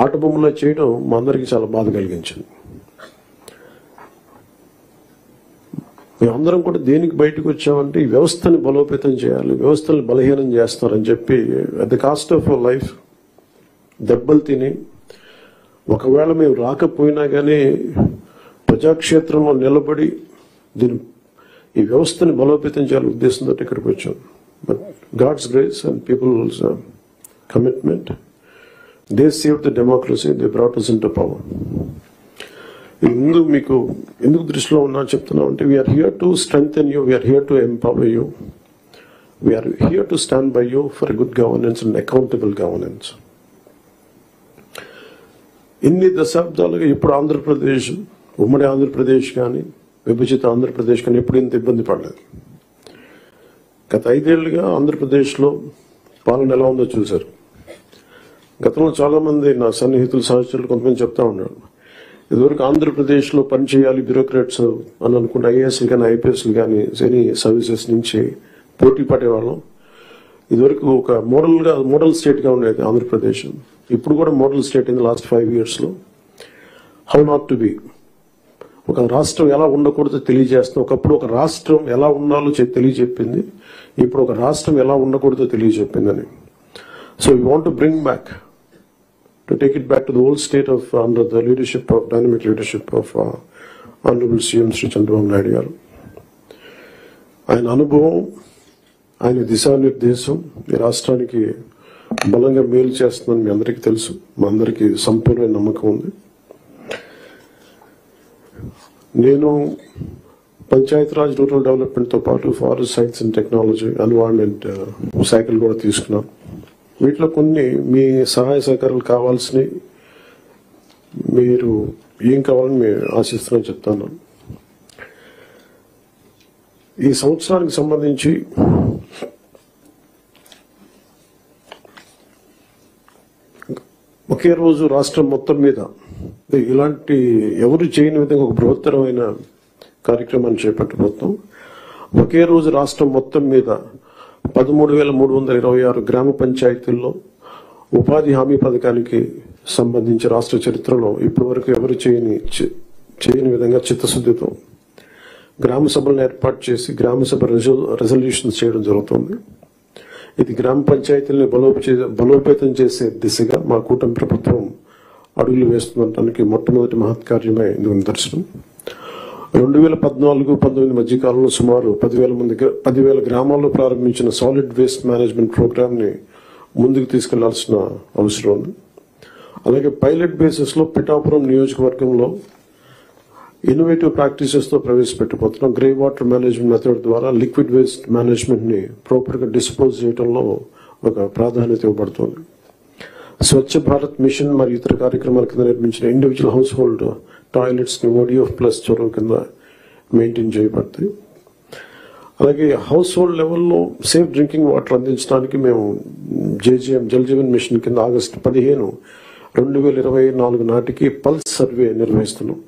ఆట బొమ్మలా చేయడం మా అందరికీ చాలా బాధ కలిగించింది. మేమందరం కూడా దేనికి బయటకు వచ్చామంటే ఈ వ్యవస్థని బలోపేతం చేయాలి, వ్యవస్థని బలహీనం చేస్తారని చెప్పి at the cost of life దెబ్బలు తిని, ఒకవేళ మేము రాకపోయినా కానీ ప్రజాక్షేత్రంలో నిలబడి ఈ వ్యవస్థని బలోపేతం చేయాలని ఉద్దేశంతో ఇక్కడికి వచ్చాం. But God's grace and people's commitment, they save the democracy, they brought us into power. ముందు మీకు ఎందుకు దృష్టిలో ఉన్నా చెప్తున్నా అంటే, we are here to strengthen you, we are here to empower you, we are here to stand by you for good governance and accountable governance. ఇన్ని దశాబ్దాలుగా ఇప్పుడు ఆంధ్రప్రదేశ్, ఉమ్మడి ఆంధ్రప్రదేశ్ కానీ విభజిత ఆంధ్రప్రదేశ్ కానీ ఎప్పుడు ఇంత ఇబ్బంది పడలేదు. గత 5 ఏళ్లుగా ఆంధ్రప్రదేశ్లో పాలన ఎలా ఉందో చూశారు. గతంలో చాలా మంది నా సన్నిహితులు సహచరులు కొంతమంది చెప్తా ఉన్నారు, ఇదివరకు ఆంధ్రప్రదేశ్లో పనిచేయాలి బ్యూరోక్రాట్స్ అని అనుకున్న ఐఏఎస్లు కానీ ఐపీఎస్లు కానీ ఎనీ సర్వీసెస్ నుంచి పోటీ పడేవాళ్ళం. ఇదివరకు ఒక మోడల్ స్టేట్గా ఉండేది ఆంధ్రప్రదేశ్. ఇప్పుడు కూడా మోడల్ స్టేట్ ఇన్ లాస్ట్ 5 yearsలో. హౌ నాట్ టు బి, ఒక రాష్ట్రం ఎలా ఉండకూడదో తెలియజేస్తుంది. ఒకప్పుడు ఒక రాష్ట్రం ఎలా ఉండాలో తెలియజెప్పింది, ఇప్పుడు ఒక రాష్ట్రం ఎలా ఉండకూడదో తెలియజెప్పిందని. So we want to bring back, to take it back to the old state of under the leadership of dynamic leadership of Honorable CM Sri Chandrababu Naidu garu. ఆయన అనుభవం, ఆయన దిశానిర్దేశం ఈ రాష్ట్రానికి బలంగా మేలు చేస్తుందని మీ అందరికీ తెలుసు, మా అందరికీ సంపూర్ణ నమ్మకం ఉంది. నేను పంచాయతీరాజ్ రూరల్ డెవలప్మెంట్తో పాటు forest science and technology, environment శాఖలు కూడా తీసుకున్నాం. వీటిలో కొన్ని మీ సహాయ సహకారాలు కావాల్సినవి, మీరు ఏం కావాలని మేము ఆశిస్తున్నాం చెప్తాను. ఈ సంవత్సరానికి సంబంధించి ఒకే రోజు రాష్ట్రం మొత్తం మీద ఇలాంటి ఎవరు చేయని విధంగా ఒక బృహత్తరమైన కార్యక్రమాన్ని చేపట్టబోతున్నాం. ఒకే రోజు రాష్ట్రం మొత్తం మీద 13,326 గ్రామ పంచాయతీల్లో ఉపాధి హామీ పథకానికి సంబంధించి రాష్ట్ర చరిత్రలో ఇప్పటి వరకు ఎవరు చేయని విధంగా చిత్తశుద్ధితో గ్రామ సభలను ఏర్పాటు చేసి గ్రామ సభ రెజల్యూషన్స్ చేయడం జరుగుతుంది. ఇది గ్రామ పంచాయతీలను బలోపేతం చేసే దిశగా మా కూటమి ప్రభుత్వం అడుగులు వేస్తుండటానికి మొట్టమొదటి మహత్కార్యమే ఇందుకు నిదర్శనం. 2014-19 మధ్యకాలంలో సుమారు 10,000 గ్రామాల్లో ప్రారంభించిన సాలిడ్ వేస్ట్ మేనేజ్మెంట్ ప్రోగ్రామ్ ని ముందుకు తీసుకెళ్లాల్సిన అవసరం ఉంది. అలాగే పైలట్ బేసిస్ లో పిఠాపురం నియోజకవర్గంలో ఇన్నోవేటివ్ ప్రాక్టీసెస్ తో ప్రవేశపెట్టబోతున్నాం. గ్రే వాటర్ మేనేజ్మెంట్ మెథడ్ ద్వారా లిక్విడ్ వేస్ట్ మేనేజ్మెంట్ ని ప్రాపర్ గా డిస్పోజ్ చేయడంలో ఒక ప్రాధాన్యత ఇవ్వబడుతుంది. స్వచ్ఛ భారత్ మిషన్ మరియు ఇతర కార్యక్రమాల కింద నిర్మించిన ఇండివిజువల్ హౌస్ హోల్డ్ టాయిలెట్స్ ని ODF+ చొరవ కింద మెయింటైన్ చేయబడతాయి. అలాగే హౌస్ హోల్డ్ లెవెల్లో సేఫ్ డ్రింకింగ్ వాటర్ అందించడానికి మేము JJM జల్ జీవన్ మిషన్ కింద ఆగస్టు 15, 2024 నాటికి పల్స్ సర్వే నిర్వహిస్తున్నాం.